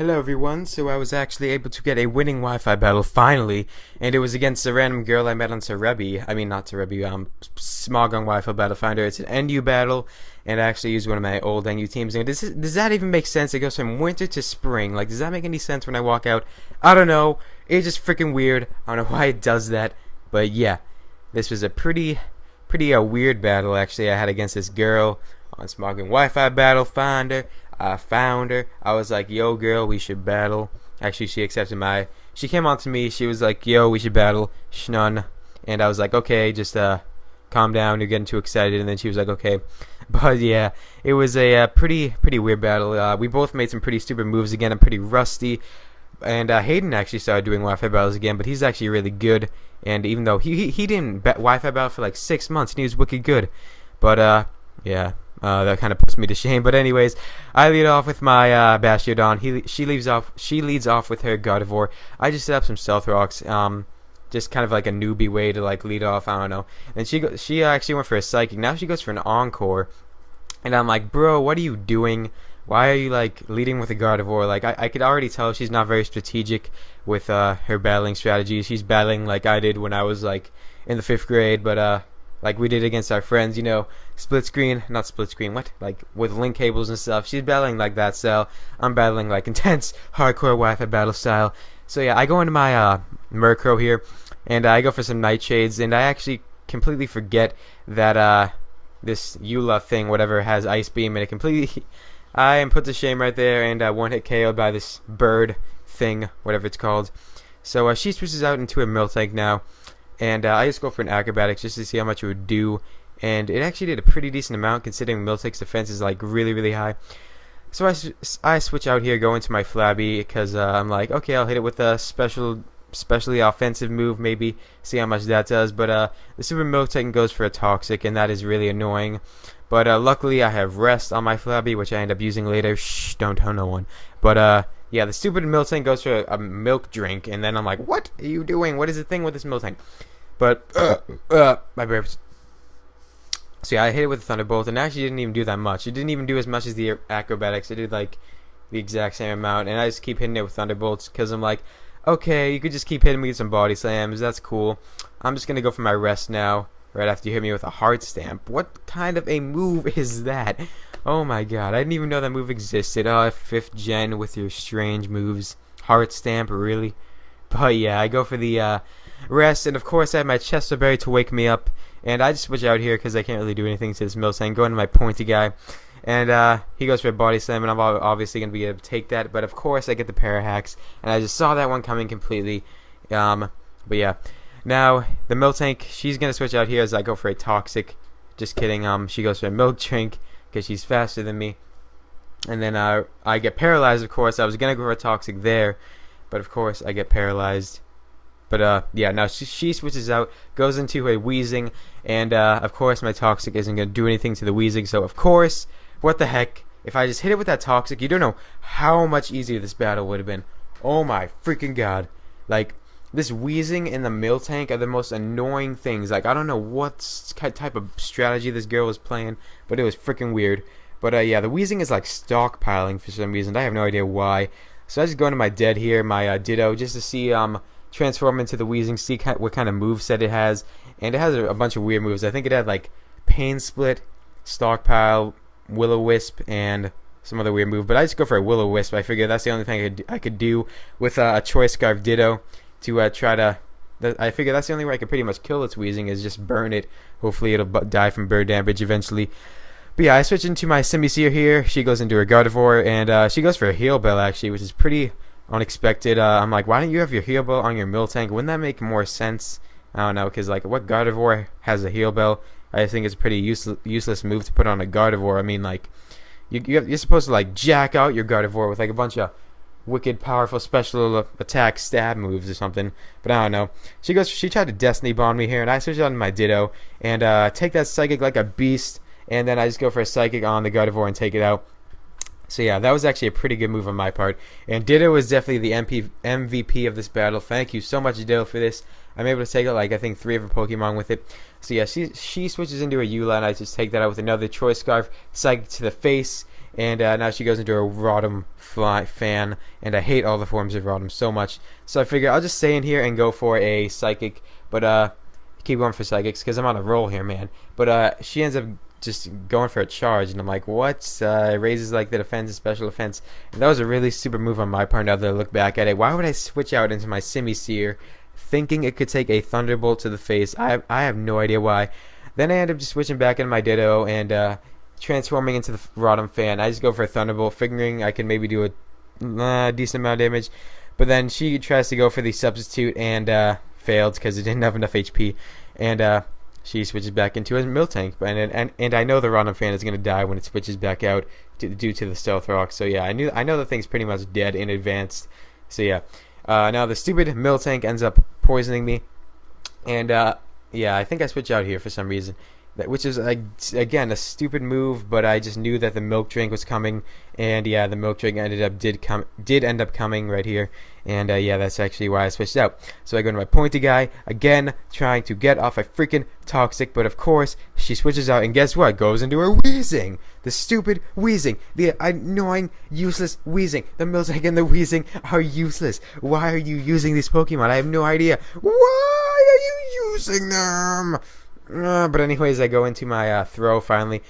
Hello everyone, so I was actually able to get a winning Wi-Fi battle finally, and it was against a random girl I met on Cerebi. I mean not Cerebi, Smogon Wi-Fi Battle Finder. It's an NU battle, and I actually used one of my old NU teams. And does that even make sense? It goes from winter to spring. Like, does that make any sense when I walk out? I don't know. It's just freaking weird. I don't know why it does that, but yeah, this was a pretty weird battle actually I had against this girl on Smogon Wi-Fi Battle Finder. I found her. I was like, yo girl, we should battle. Actually, she came on to me. She was like, yo, we should battle Shnun. And I was like, okay, just calm down, you're getting too excited. And then she was like, okay. But yeah, it was a pretty weird battle. We both made some pretty stupid moves again. I'm pretty rusty. And Hayden actually started doing Wi-Fi battles again, but he's actually really good. And even though he didn't Wi-Fi battle for like 6 months, and he was wicked good. But yeah. That kind of puts me to shame. But anyways, I lead off with my Bastiodon. She leads off with her Gardevoir. I just set up some Stealth Rocks. Just kind of like a newbie way to like lead off. I don't know. And she actually went for a Psychic. Now she goes for an Encore. And I'm like, bro, what are you doing? Why are you like leading with a Gardevoir? Like I could already tell she's not very strategic with her battling strategies. She's battling like I did when I was like in the 5th grade. But like we did against our friends, you know, not split screen, what? Like with link cables and stuff. She's battling like that style. I'm battling like intense, hardcore Wi-Fi battle style. So yeah, I go into my Murkrow here, and I go for some Nightshades, and I actually completely forget that this Eula thing, whatever, has Ice Beam, and it completely, I am put to shame right there, and one hit KO'd by this bird thing, whatever it's called. So she switches out into a Miltank now. And I just go for an Acrobatics just to see how much it would do. And it actually did a pretty decent amount considering Miltank's defense is like really high. So I switch out here, go into my Flabby because I'm like, okay, I'll hit it with a specially offensive move, maybe see how much that does. But the Super Miltank goes for a Toxic, and that is really annoying. But luckily I have Rest on my Flabby, which I end up using later. Shh, don't tell no one. But yeah, the stupid Miltank goes for a Milk Drink, and then I'm like, what are you doing? What is the thing with this Miltank? But my burps. So yeah, I hit it with a Thunderbolt, and actually didn't even do that much. It didn't even do as much as the Acrobatics. It did like the exact same amount, and I just keep hitting it with Thunderbolts because I'm like, okay, you could just keep hitting me with some Body Slams. That's cool. I'm just gonna go for my Rest now, right after you hit me with a Heart Stamp. What kind of a move is that? Oh my god, I didn't even know that move existed. 5th gen with your strange moves. Heart Stamp, really? But yeah, I go for the Rest, and of course I have my Chesto Berry to wake me up, and I just switch out here because I can't really do anything to this Miltank. Go into my Pointy guy, and he goes for a Body Slam, and I'm obviously going to be able to take that, but of course I get the Parahacks, and I just saw that one coming completely. But yeah, now the Miltank, she's going to switch out here as I go for a Toxic. Just kidding, she goes for a Milk Drink because she's faster than me, and then I get paralyzed. Of course I was going to go for a Toxic there, but of course I get paralyzed. But yeah, now she switches out, goes into a Weezing, and of course my Toxic isn't going to do anything to the Weezing, so of course, what the heck, if I just hit it with that Toxic, you don't know how much easier this battle would have been. Oh my freaking god. Like, this Weezing and the Miltank are the most annoying things. Like, I don't know what type of strategy this girl was playing, but it was freaking weird. But yeah, the Weezing is like stockpiling for some reason. I have no idea why. So I just go into my Dead here, my Ditto, just to see transform into the Weezing, see what kind of moveset it has, and it has a bunch of weird moves. I think it had like Pain Split, Stockpile, Will-O-Wisp, and some other weird move. But I just go for a Will-O-Wisp. I figure that's the only thing I could do with a Choice Scarf Ditto to try to. I figure that's the only way I could pretty much kill its Weezing is just burn it. Hopefully it'll die from bird damage eventually. But yeah, I switch into my Simisear here. She goes into her Gardevoir, and she goes for a Heal Bell actually, which is pretty unexpected. I'm like, why don't you have your Heal Bell on your Miltank? Wouldn't that make more sense? I don't know, because like, what Gardevoir has a Heal Bell? I think it's a pretty useless move to put on a Gardevoir. I mean, like, you're supposed to like jack out your Gardevoir with like a bunch of wicked powerful special attack stab moves or something. But I don't know. She tried to Destiny Bond me here, and I switch out to my Ditto and take that Psychic like a beast, and then I just go for a Psychic on the Gardevoir and take it out. So yeah, that was actually a pretty good move on my part. And Ditto was definitely the MVP of this battle. Thank you so much, Ditto, for this. I'm able to take out, like, I think 3 of her Pokemon with it. So yeah, she switches into a Eula, and I just take that out with another Choice Scarf, Psychic to the face, and now she goes into a Rotom fan, and I hate all the forms of Rotom so much. So I figure I'll just stay in here and go for a Psychic, but keep going for Psychics because I'm on a roll here, man. But she ends up just going for a charge, and I'm like, what? Raises like the defense and special defense. And that was a really stupid move on my part now that I look back at it. Why would I switch out into my Simisear thinking it could take a Thunderbolt to the face? I have no idea why. Then I end up just switching back into my Ditto and transforming into the Rotom fan. I just go for a Thunderbolt, figuring I can maybe do a decent amount of damage. But then she tries to go for the Substitute and failed because it didn't have enough HP. And she switches back into a Miltank, and I know the Rotom fan is going to die when it switches back out due to the Stealth Rock. So yeah, I know the thing's pretty much dead in advance. So yeah, now the stupid Miltank ends up poisoning me, and yeah, I think I switch out here for some reason, which is again a stupid move, but I just knew that the Milk Drink was coming, and yeah, the Milk Drink did end up coming right here, and yeah, that's actually why I switched out. So I go to my Pointy guy again, trying to get off a freaking Toxic, but of course she switches out, and guess what? Goes into a Weezing, the stupid Weezing, the annoying, useless Weezing. The Miltank and the Weezing are useless. Why are you using these Pokemon? I have no idea. Why are you using them? But anyways, I go into my throw finally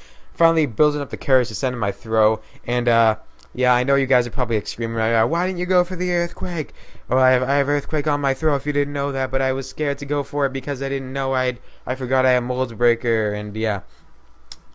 building up the courage to send in my throw, and yeah, I know you guys are probably screaming right now, why didn't you go for the Earthquake? Well, I have Earthquake on my throw if you didn't know that, but I was scared to go for it because I didn't know I forgot I had Mold Breaker, and yeah.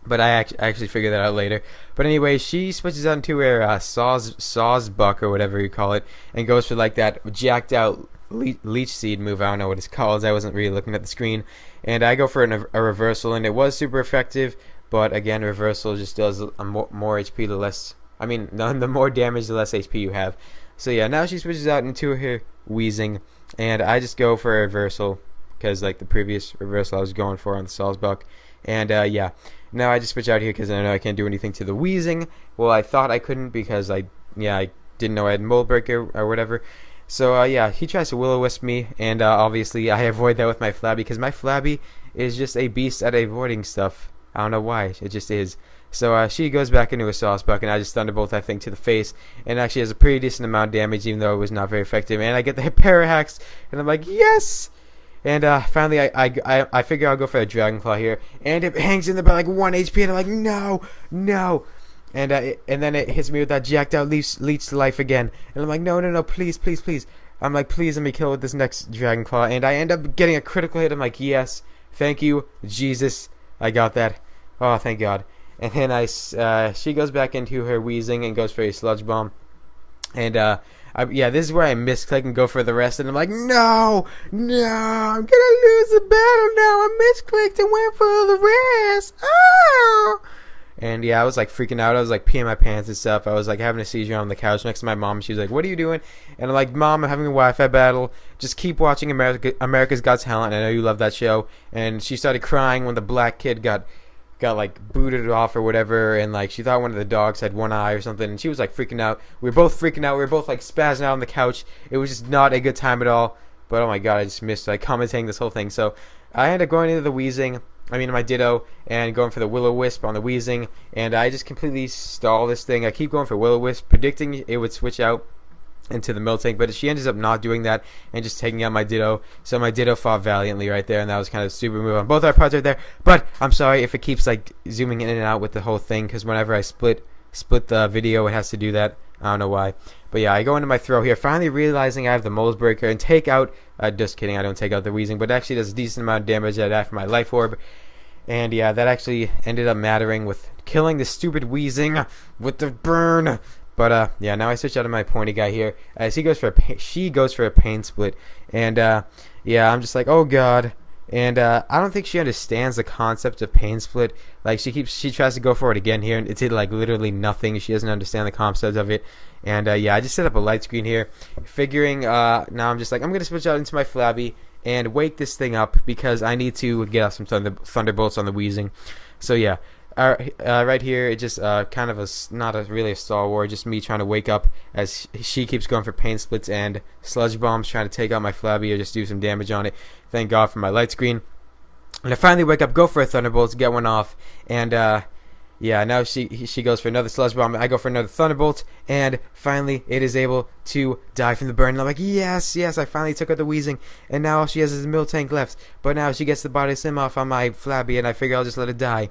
But I actually figured that out later. But anyway, she switches out into her Sawsbuck or whatever you call it, and goes for like that jacked out Leech Seed move. I don't know what it's called. I wasn't really looking at the screen. And I go for a reversal, and it was super effective. But again, reversal just does more HP the less. I mean, the more damage, the less HP you have. So yeah, now she switches out into her Weezing, and I just go for a reversal because like the previous reversal I was going for on the Sawsbuck. And yeah, now I just switch out here because I know I can't do anything to the Weezing. Well, I thought I couldn't because I didn't know I had Mold Breaker or whatever. So yeah, he tries to Will-O-Wisp me, and obviously I avoid that with my Flabby because my Flabby is just a beast at avoiding stuff. I don't know why, it just is. So she goes back into a Sawsbuck, and I just Thunderbolt, I think, to the face, and actually has a pretty decent amount of damage, even though it was not very effective. And I get the Parahax, and I'm like, yes! And finally, I figure I'll go for a Dragon Claw here, and it hangs in there by like 1 HP, and I'm like, no, no! And then it hits me with that jacked out leech to life again, and I'm like, no, please, please, please. I'm like, please let me kill with this next Dragon Claw, and I end up getting a critical hit. I'm like, yes, thank you, Jesus, I got that. Oh, thank God. And then she goes back into her Weezing and goes for a Sludge Bomb. And yeah, this is where I misclick and go for the rest. And I'm like, no, I'm gonna lose the battle now. I misclicked and went for the rest. Oh! And yeah, I was like freaking out. I was like peeing my pants and stuff. I was like having a seizure on the couch next to my mom. She was like, what are you doing? And I'm like, Mom, I'm having a Wi-Fi battle. Just keep watching America's Got Talent. I know you love that show. And she started crying when the black kid got like booted off or whatever, and like she thought one of the dogs had one eye or something, and she was like freaking out. We were both freaking out. We were both like spazzing out on the couch. It was just not a good time at all. But oh my God, I just missed like commentating this whole thing. So I ended up going into the Weezing, my Ditto, and going for the Will-O-Wisp on the Weezing, and I just completely stall this thing. I keep going for Will-O-Wisp, predicting it would switch out into the Miltank, but she ends up not doing that and just taking out my Ditto. So my Ditto fought valiantly right there, and that was kind of a stupid move on both our parts right there. But I'm sorry if it keeps like zooming in and out with the whole thing, because whenever I split the video, it has to do that. I don't know why. But yeah, I go into my throw here, finally realizing I have the Mold Breaker, and take out, just kidding, I don't take out the Weezing, but actually does a decent amount of damage that I have for my Life Orb. And yeah, that actually ended up mattering with killing the stupid Weezing with the burn. But yeah, now I switch out of my Pointy guy here as she goes for a Pain Split, and yeah, I'm just like, oh God. And I don't think she understands the concept of Pain Split. Like she tries to go for it again here, and it did like literally nothing. She doesn't understand the concept of it. And yeah, I just set up a light screen here, figuring now I'm just like, I'm gonna switch out into my Flabby and wake this thing up because I need to get off some Thunderbolts on the Weezing. So yeah. Right here, it just kind of not really a Star Wars, just me trying to wake up as she keeps going for Pain Splits and Sludge Bombs, trying to take out my Flabby or just do some damage on it. Thank God for my light screen. And I finally wake up, go for a Thunderbolt, get one off, and Yeah, now she goes for another Sludge Bomb. I go for another Thunderbolt, and finally it is able to die from the burn. And I'm like, yes, yes, I finally took out the Wheezing, and now all she has is a Miltank left. But now she gets the Body Slam off on my Flabby, and I figure I'll just let it die.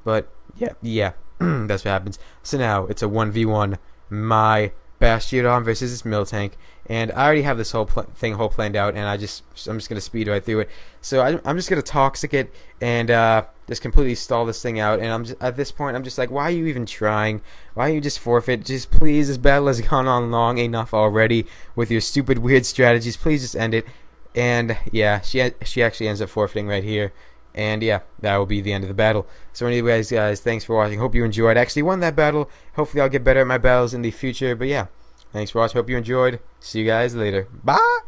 But yeah, that's what happens. So now it's a 1v1, my Bastiodon versus this Miltank, and I already have this whole thing planned out, and I'm just gonna speed right through it. So I'm just gonna Toxic it and just completely stall this thing out. And at this point I'm just like, why are you even trying? Why don't you just forfeit? Just please, this battle has gone on long enough already with your stupid weird strategies. Please just end it. And yeah, she actually ends up forfeiting right here. And yeah, that will be the end of the battle. So anyways, guys, thanks for watching. Hope you enjoyed. I actually won that battle. Hopefully I'll get better at my battles in the future. But yeah, thanks for watching. Hope you enjoyed. See you guys later. Bye!